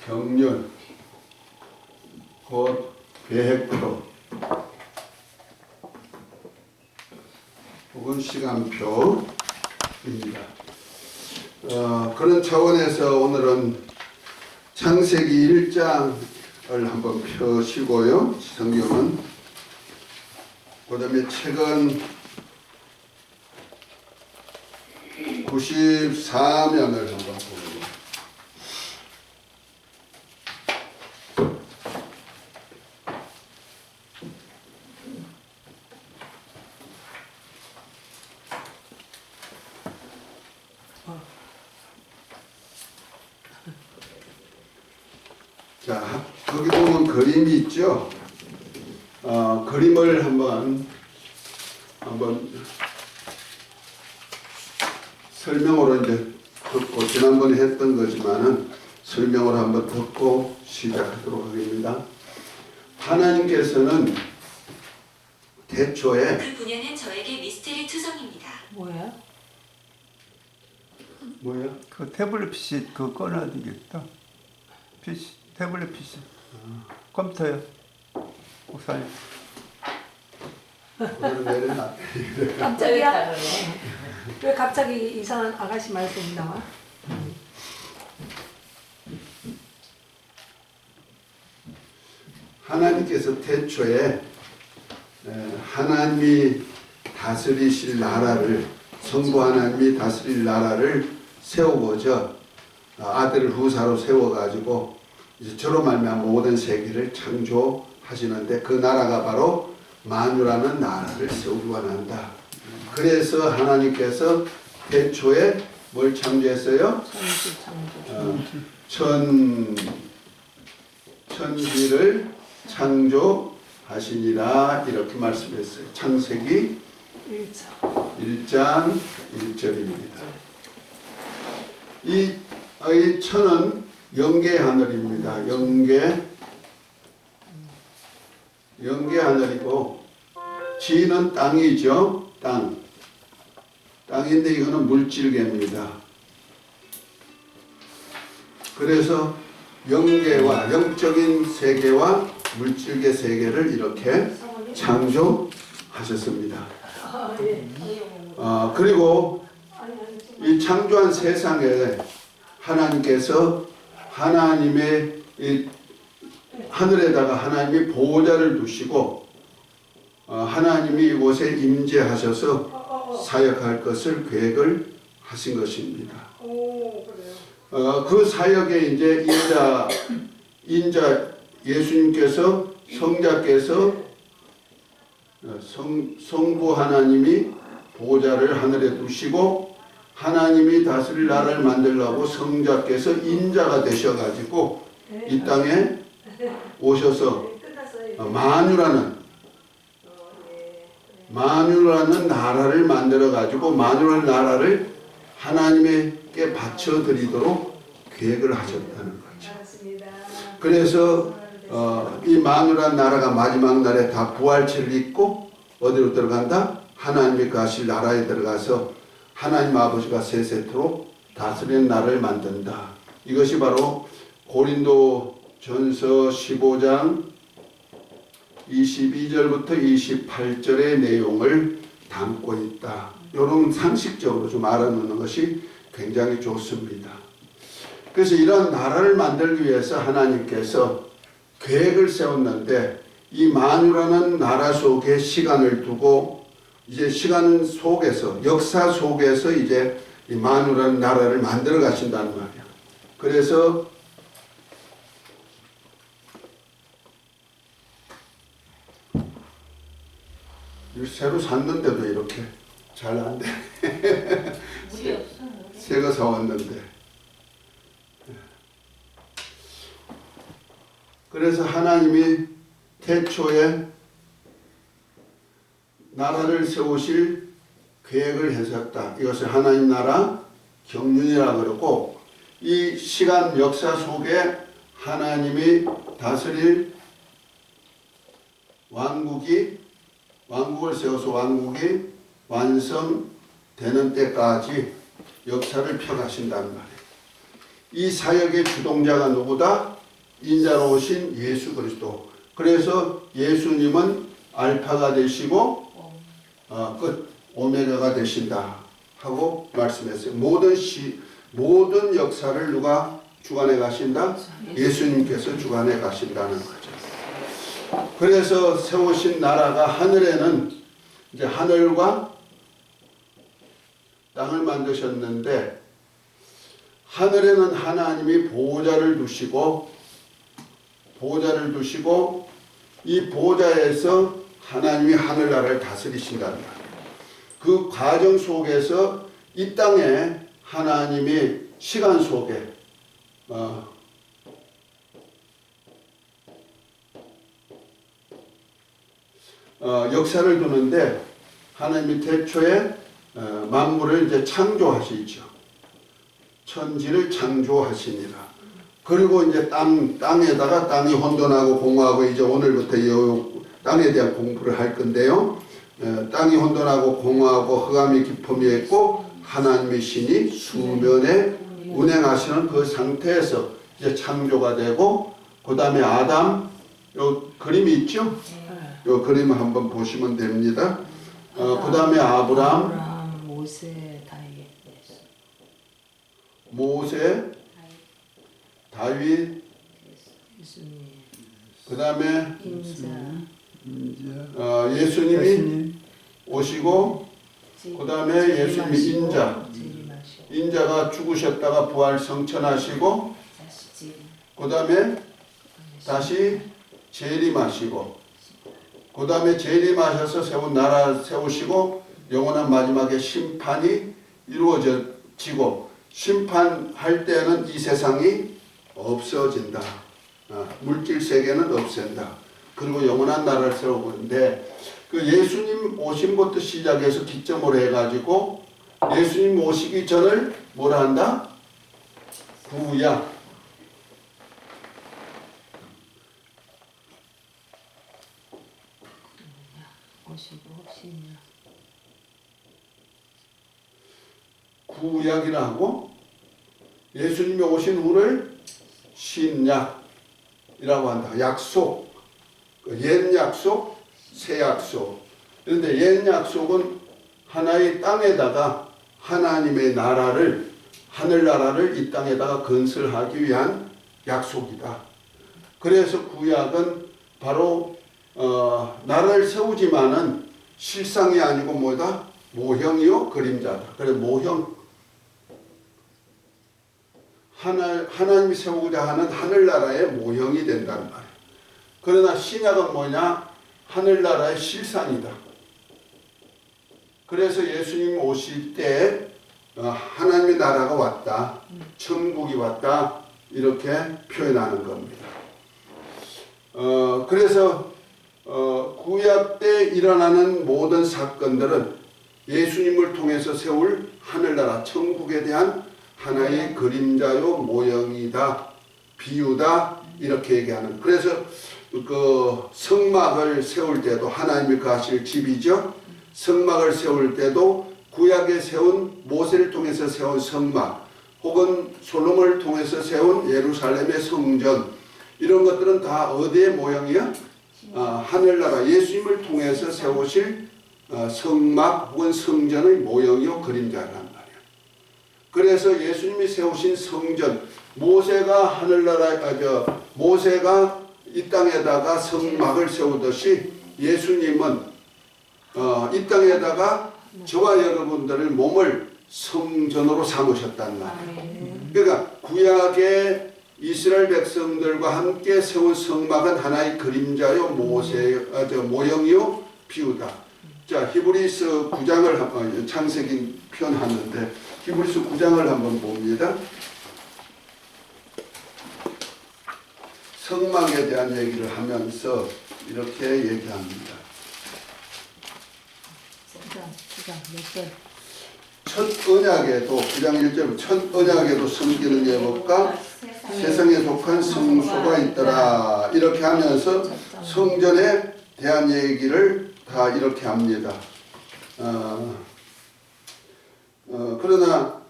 경륜, 곧 계획표 혹은 시간표입니다. 그런 차원에서 오늘은 창세기 1장을 한번 펴시고요. 성경은 그 다음에 책은 94면을 한번 보고 자, 거기 보면 그림이 있죠. 그림을 한번 설명으로 이제 듣고 지난번에 했던 거지만은 설명을 한번 듣고 시작하도록 하겠습니다. 하나님께서는 태초에 그 분야는 저에게 미스테리 투성입니다. 뭐야? 뭐야? 그 태블릿 PC 그거 꺼내야 되겠다. PC 태블릿 PC 컴퓨터요. 목사님. 그걸 내려놔. 깜짝이야? 왜 갑자기 이상한 아가씨 말씀이 나와? 하나님께서 태초에 하나님이 다스리실 나라를 성부 하나님이 다스릴 나라를 세우고자 아들을 후사로 세워가지고 이제 저로 말미암아 모든 세계를 창조하시는데 그 나라가 바로 만유라는 나라를 세우기 원한다. 그래서 하나님께서 태초에 뭘 창조했어요? 천지를 창조하시니라 이렇게 말씀했어요. 창세기 1장 1절입니다. 이 천은 영계 하늘입니다. 영계 하늘이고 지는 땅이죠. 땅인데 이거는 물질계입니다. 그래서 영계와 영적인 세계와 물질계 세계를 이렇게 창조하셨습니다. 그리고 이 창조한 세상에 하나님께서 하나님의 이 하늘에다가 하나님이 보호자를 두시고 하나님이 이곳에 임재하셔서 사역할 것을 계획을 하신 것입니다. 그 사역에 이제 인자 예수님께서 성자께서 성부 하나님이 보호자를 하늘에 두시고 하나님이 다스릴 나라를 만들려고 성자께서 인자가 되셔가지고 이 땅에 오셔서 만유라는 나라를 만들어가지고 만유라는 나라를 하나님께 바쳐드리도록 계획을 하셨다는 거죠. 그래서 이 만유라는 나라가 마지막 날에 다 부활체를 입고 어디로 들어간다? 하나님이 가실 나라에 들어가서 하나님 아버지가 세세토록 다스리는 나라를 만든다. 이것이 바로 고린도전서 15장 22절부터 28절의 내용을 담고 있다. 이런 상식적으로 좀 알아놓는 것이 굉장히 좋습니다. 그래서 이런 나라를 만들기 위해서 하나님께서 계획을 세웠는데 이 만유라는 나라 속에 시간을 두고 이제 시간 속에서 역사 속에서 이제 이 만유라는 나라를 만들어 가신다는 말이야. 그래서 새로 샀는데도 이렇게 잘 안 돼. 새 거 사왔는데. 그래서 하나님이 태초에 나라를 세우실 계획을 하셨다. 이것을 하나님 나라 경륜이라 그러고 이 시간 역사 속에 하나님이 다스릴 왕국을 세워서 왕국이 완성되는 때까지 역사를 펴가신단 말이에요. 이 사역의 주동자가 누구다? 인자로 오신 예수 그리스도. 그래서 예수님은 알파가 되시고 끝 오메가가 되신다 하고 말씀했어요. 모든 역사를 누가 주관해 가신다? 예수님께서 주관해 가신다는 거죠. 그래서 세우신 나라가 하늘에는 이제 하늘과 땅을 만드셨는데 하늘에는 하나님이 보호자를 두시고 이 보호자에서 하나님이 하늘나라를 다스리신다는 거예요. 그 과정 속에서 이 땅에 하나님이 시간 속에 역사를 두는데 하나님이 태초에 만물을 이제 창조하시죠. 천지를 창조하시니라. 그리고 이제 땅에다가 땅이 혼돈하고 공허하고 이제 오늘부터 이 땅에 대한 공부를 할 건데요. 땅이 혼돈하고 공허하고 흑암이 깊음이 있고 하나님의 신이 수면에 운행하시는 그 상태에서 이제 창조가 되고 그 다음에 아담 요 그림이 있죠? 요 그림을 한번 보시면 됩니다. 그 다음에 아브라함, 모세, 다윗, 모세, 다윗, 예수님, 그 다음에 인자, 예수님이 오시고 그 다음에 예수님이 인자가 죽으셨다가 부활 성천하시고 그 다음에 다시 재림하시고 그 다음에 재림하셔서 세운 나라 세우시고 영원한 마지막에 심판이 이루어지고 심판할 때는 이 세상이 없어진다. 물질 세계는 없앤다. 그리고 영원한 나라를 세우는데 그 예수님 오심부터 시작해서 기점으로 해가지고 예수님 오시기 전을 뭐라 한다? 구약. 구약이라 하고 예수님이 오신 후를 신약이라고 한다. 약속. 옛 약속, 새 약속. 그런데 옛 약속은 하나의 땅에다가 하나님의 나라를 하늘나라를 이 땅에다가 건설하기 위한 약속이다. 그래서 구약은 바로 나라를 세우지만은 실상이 아니고 뭐다? 모형이요 그림자다. 그래 모형. 하나님이 세우고자 하는 하늘나라의 모형이 된다는 말이에요. 그러나 신약은 뭐냐? 하늘나라의 실상이다. 그래서 예수님 오실 때 하나님의 나라가 왔다. 천국이 왔다. 이렇게 표현하는 겁니다. 그래서 구약 때 일어나는 모든 사건들은 예수님을 통해서 세울 하늘나라 천국에 대한 하나의 그림자요 모형이다. 비유다. 이렇게 얘기하는. 그래서 그 성막을 세울 때도 하나님이 거하실 집이죠. 성막을 세울 때도 구약에 세운 모세를 통해서 세운 성막 혹은 솔로몬을 통해서 세운 예루살렘의 성전 이런 것들은 다 어디의 모형이야? 하늘나라 예수님을 통해서 세우실 성막 혹은 성전의 모형이요 그림자란 말이야. 그래서 예수님이 세우신 성전 모세가 모세가 이 땅에다가 성막을 세우듯이 예수님은 이 땅에다가 저와 여러분들의 몸을 성전으로 삼으셨단 말이에요. 그러니까 구약의 이스라엘 백성들과 함께 세운 성막은 하나의 그림자요 모형이요 비유다. 자 히브리서 9장을 창세기 표현하는데 히브리서 9장을 한번 봅니다. 성막에 대한 얘기를 하면서 이렇게 얘기합니다. 첫 언약에도 9장 1절 첫 언약에도 섬기는 예법과 세상에 속한 성소가 있더라. 이렇게 하면서 성전에 대한 얘기를 다 이렇게 합니다. 그러나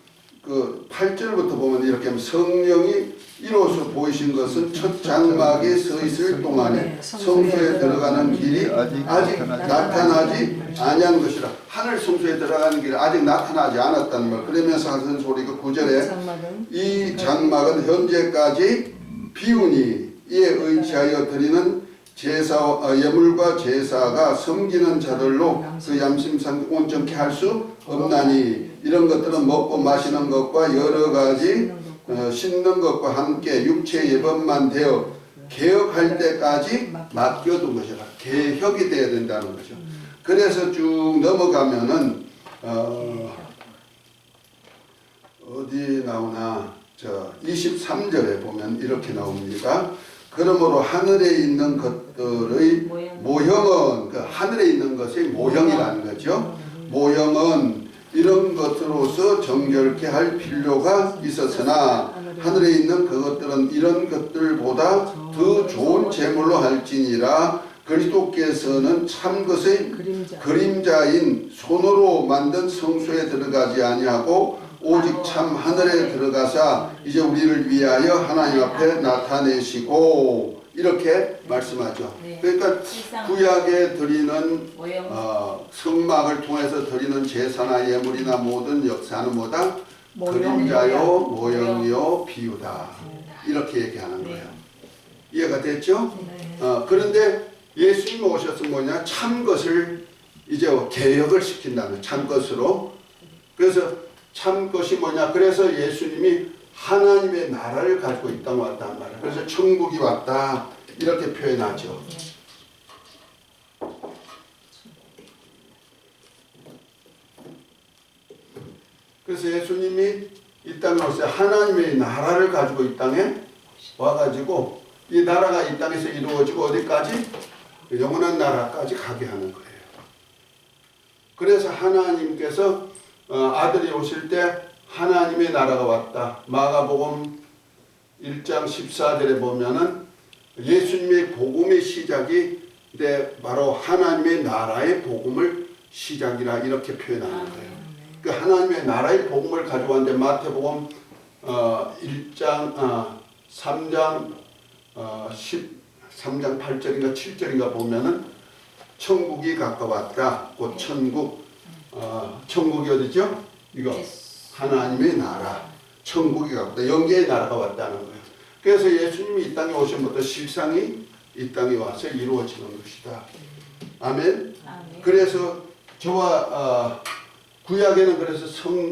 8절부터 보면 이렇게 하면 성령이 이로써 보이신 것은 첫 장막에 서 있을 동안에 성소에 들어가는 길이 아직 나타나지 아니한 것이라. 하늘 성소에 들어가는 길이 아직 나타나지 않았다는 말. 그러면서 하는 소리가 9절에 이 장막은 현재까지 비우니 이에 의지하여 드리는 제사 예물과 제사가 섬기는 자들로 그 얌심상 온전케 할 수 없나니 이런 것들은 먹고 마시는 것과 여러 가지 씻는 것과 함께 육체 예법만 되어 개혁할 때까지 맡겨둔 것이라. 개혁이 돼야 된다는 거죠. 그래서 쭉 넘어가면은 어디 나오나 23절에 보면 이렇게 나옵니다. 그러므로 하늘에 있는 것들의 모형은 그 하늘에 있는 것의 모형이라는 거죠. 모형은 이런 것으로서 정결케 할 필요가 있었으나 하늘에 있는 그것들은 이런 것들보다 더 좋은 제물로 할지니라. 그리스도께서는 참 것의 그림자인 손으로 만든 성소에 들어가지 아니하고 오직 참 하늘에 들어가사 이제 우리를 위하여 하나님 앞에 나타내시고 이렇게 말씀하죠. 그러니까 구약에 드리는 성막을 통해서 드리는 제사나 예물이나 모든 역사는 뭐다? 그림자요, 모형이요, 비유다. 이렇게 얘기하는 거예요. 이해가 됐죠? 그런데 예수님이 오셔서 뭐냐? 참 것을 이제 개혁을 시킨다는 참 것으로. 그래서 참 것이 뭐냐? 그래서 예수님이 하나님의 나라를 가지고 이 땅에 왔단 말이에요. 그래서 천국이 왔다 이렇게 표현하죠. 그래서 예수님이 이 땅에 오셔서 하나님의 나라를 가지고 이 땅에 와가지고 이 나라가 이 땅에서 이루어지고 어디까지? 영원한 나라까지 가게 하는 거예요. 그래서 하나님께서 아들이 오실 때 하나님의 나라가 왔다. 마가복음 1장 14절에 보면은 예수님의 복음의 시작이 바로 하나님의 나라의 복음을 시작이라 이렇게 표현하는 거예요. 그 하나님의 나라의 복음을 가져왔는데 마태복음 1장 3장 3장 8절인가 7절인가 보면은 천국이 가까웠다. 곧 천국 천국이 어디죠? 이거 하나님의 나라 천국이 가까웠다. 영계의 나라가 왔다는 거예요. 그래서 예수님이 이 땅에 오신부터 실상이 이 땅에 와서 이루어지는 것이다. 아멘. 그래서 저와 구약에는 그래서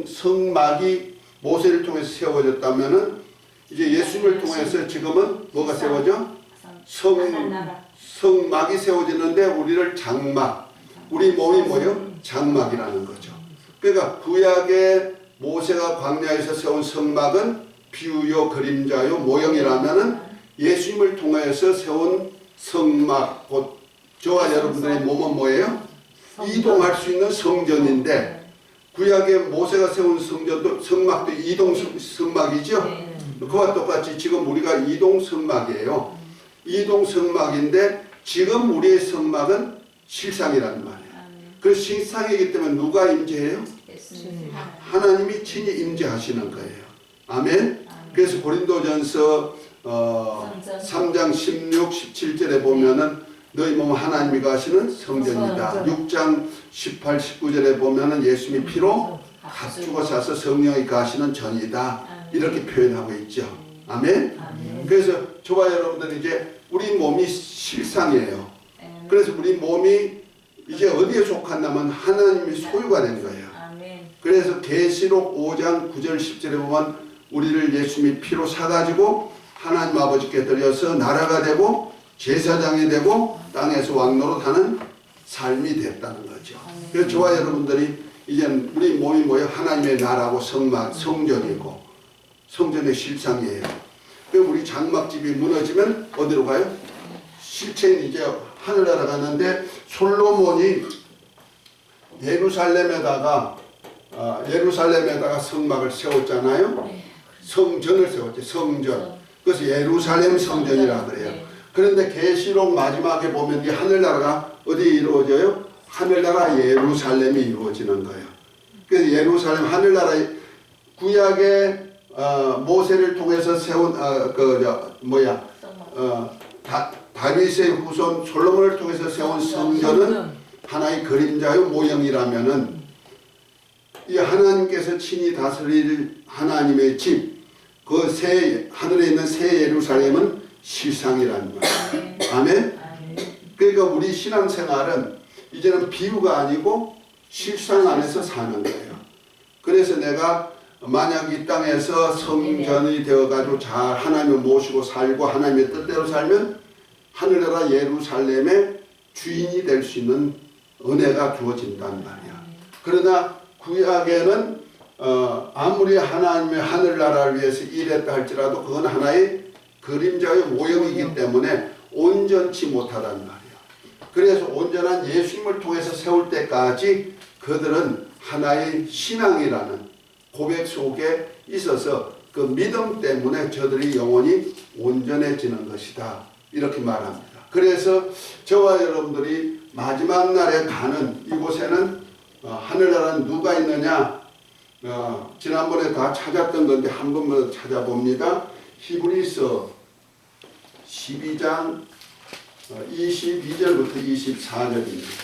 성막이 모세를 통해서 세워졌다면은 이제 예수님을 통해서 지금은 뭐가 세워져? 성막이 세워지는데 우리를 장막, 우리 몸이 뭐예요? 장막이라는 거죠. 그러니까 구약의 모세가 광야에서 세운 성막은 비유요, 그림자요, 모형이라면은 예수님을 통해서 세운 성막, 곧 저와 여러분들의 몸은 뭐예요? 이동할 수 있는 성전인데 구약의 모세가 세운 성막도 이동 성막이죠. 그와 똑같이 지금 우리가 이동 성막이에요. 이동 성막인데 지금 우리의 성막은 실상이라는 말이에요. 그 실상이기 때문에 누가 임재해요? 하나님이 친히 임재하시는 거예요. 아멘. 그래서 고린도전서 3장 16, 17절에 보면은 너희 몸은 하나님이 가시는 성전이다. 6장 18, 19절에 보면은 예수님이 피로 값주고 사서 성령이 가시는 전이다. 이렇게 표현하고 있죠. 아멘. 그래서 저와 여러분들은 이제 우리 몸이 실상이에요. 그래서 우리 몸이 이제 어디에 속한다면 하나님의 소유가 된 거예요. 그래서 계시록 5장 9절 10절에 보면 우리를 예수님이 피로 사가지고 하나님 아버지께 드려서 나라가 되고 제사장이 되고 땅에서 왕노릇하는 삶이 됐다는 거죠. 그래서 저와 여러분들이 이제 우리 몸이 뭐예요? 하나님의 나라고 성전이고 성전의 실상이에요. 그럼 우리 장막집이 무너지면 어디로 가요? 실체는 이제 하늘나라 갔는데 솔로몬이 예루살렘에다가 성막을 세웠잖아요. 성전을 세웠죠. 성전. 그래서 예루살렘 성전이라 그래요. 그런데 계시록 마지막에 보면 이 하늘나라가 어디에 이루어져요? 하늘나라 예루살렘이 이루어지는 거예요. 그래서 예루살렘 하늘나라 구약의 모세를 통해서 세운 다윗의 후손 솔로몬을 통해서 세운 성전은 하나의 그림자요 모형이라면은 이 하나님께서 친히 다스릴 하나님의 집, 그 새 하늘에 있는 새 예루살렘은 실상이라는 거예요. 아멘. 그러니까 우리 신앙생활은 이제는 비유가 아니고 실상 안에서 사는 거예요. 그래서 내가 만약 이 땅에서 성전이 되어가지고 잘 하나님을 모시고 살고 하나님의 뜻대로 살면 하늘나라 예루살렘의 주인이 될 수 있는 은혜가 주어진단 말이야. 그러나 구약에는 아무리 하나님의 하늘나라를 위해서 일했다 할지라도 그건 하나의 그림자의 모형이기 때문에 온전치 못하단 말이야. 그래서 온전한 예수님을 통해서 세울 때까지 그들은 하나의 신앙이라는 고백 속에 있어서 그 믿음 때문에 저들이 영혼이 온전해지는 것이다. 이렇게 말합니다. 그래서 저와 여러분들이 마지막 날에 가는 이곳에는 하늘나라는 누가 있느냐? 지난번에 다 찾았던 건데 한 번만 찾아봅니다. 히브리서 12장 22절부터 24절입니다.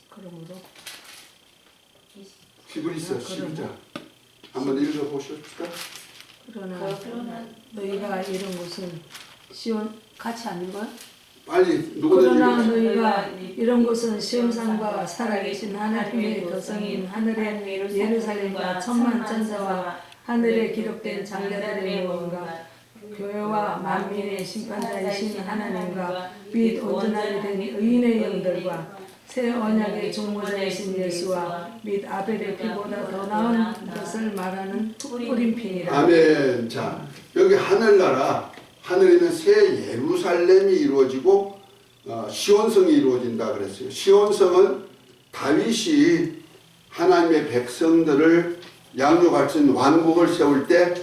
그러므로 히브리서 12장 한번 읽어보실까? 그러나 너희가 이런 것은 시온 같이 안 읽어요? 빨리 누구든 그러나 읽어보세요. 너희가 이런 것은 시온산과 살아계신 하나님의 도성인 하늘의 예루살렘과 천만 천사와 하늘에 기록된 장자들의 모험과 교회와 만민의 심판자이신 하나님과 및 온전하게 된 의인의 영들과 새 언약의 종모자이신 예수와 및 아벨의 피보다 더 나은 것을 말하는 뿌림핀이라. 아멘. 자, 여기 하늘나라, 하늘에 있는 새 예루살렘이 이루어지고 시온성이 이루어진다 그랬어요. 시온성은 다윗이 하나님의 백성들을 양육할 수 있는 왕국을 세울 때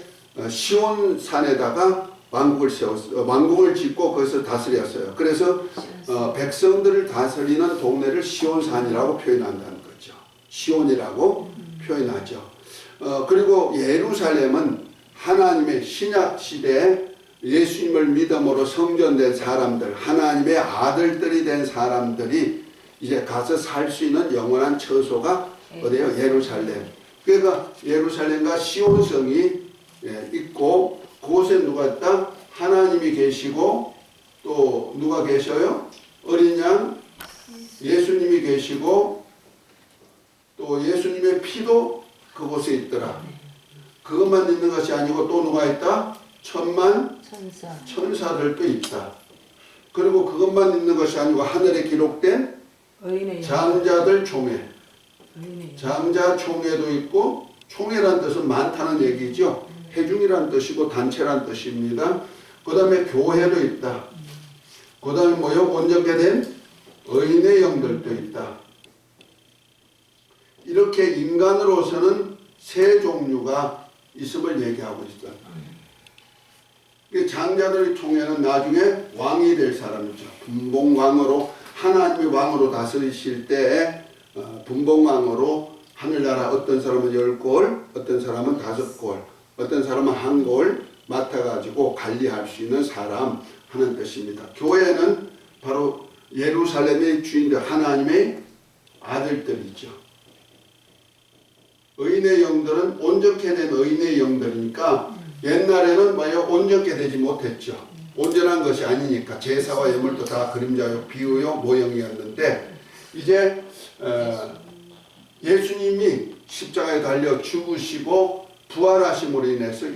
시온산에다가 왕국을 짓고 거기서 다스렸어요. 그래서 백성들을 다스리는 동네를 시온산이라고 표현한다는 거죠. 시온이라고 표현하죠. 그리고 예루살렘은 하나님의 신약 시대에 예수님을 믿음으로 성전된 사람들, 하나님의 아들들이 된 사람들이 이제 가서 살 수 있는 영원한 처소가 어디예요? 예루살렘. 그러니까 예루살렘과 시온성이 있고 그곳에 누가 있다? 하나님이 계시고 또 누가 계셔요? 어린 양 예수님이 계시고 또 예수님의 피도 그곳에 있더라. 그것만 있는 것이 아니고 또 누가 있다? 천만 천사들도 있다. 그리고 그것만 있는 것이 아니고 하늘에 기록된 장자들 총회, 장자 총회도 있고, 총회란 뜻은 많다는 얘기죠. 회중이란 뜻이고 단체란 뜻입니다. 그 다음에 교회도 있다. 그 다음에 뭐요? 온전케 된 의인의 영들도 있다. 이렇게 인간으로서는 세 종류가 있음을 얘기하고 있어요. 장자들의 총회는 나중에 왕이 될 사람이죠. 분봉왕으로 하나님의 왕으로 다스리실 때에 분봉왕으로 하늘나라 어떤 사람은 10골, 어떤 사람은 5골, 어떤 사람은 1골 맡아가지고 관리할 수 있는 사람 하는 뜻입니다. 교회는 바로 예루살렘의 주인들 하나님의 아들들이죠. 의인의 영들은 온전케 된 의인의 영들이니까 옛날에는 뭐예요? 온전케 되지 못했죠. 온전한 것이 아니니까 제사와 예물도 다 그림자요, 비유요, 모형이었는데 이제 예수님이 십자가에 달려 죽으시고 부활하심으로 인해서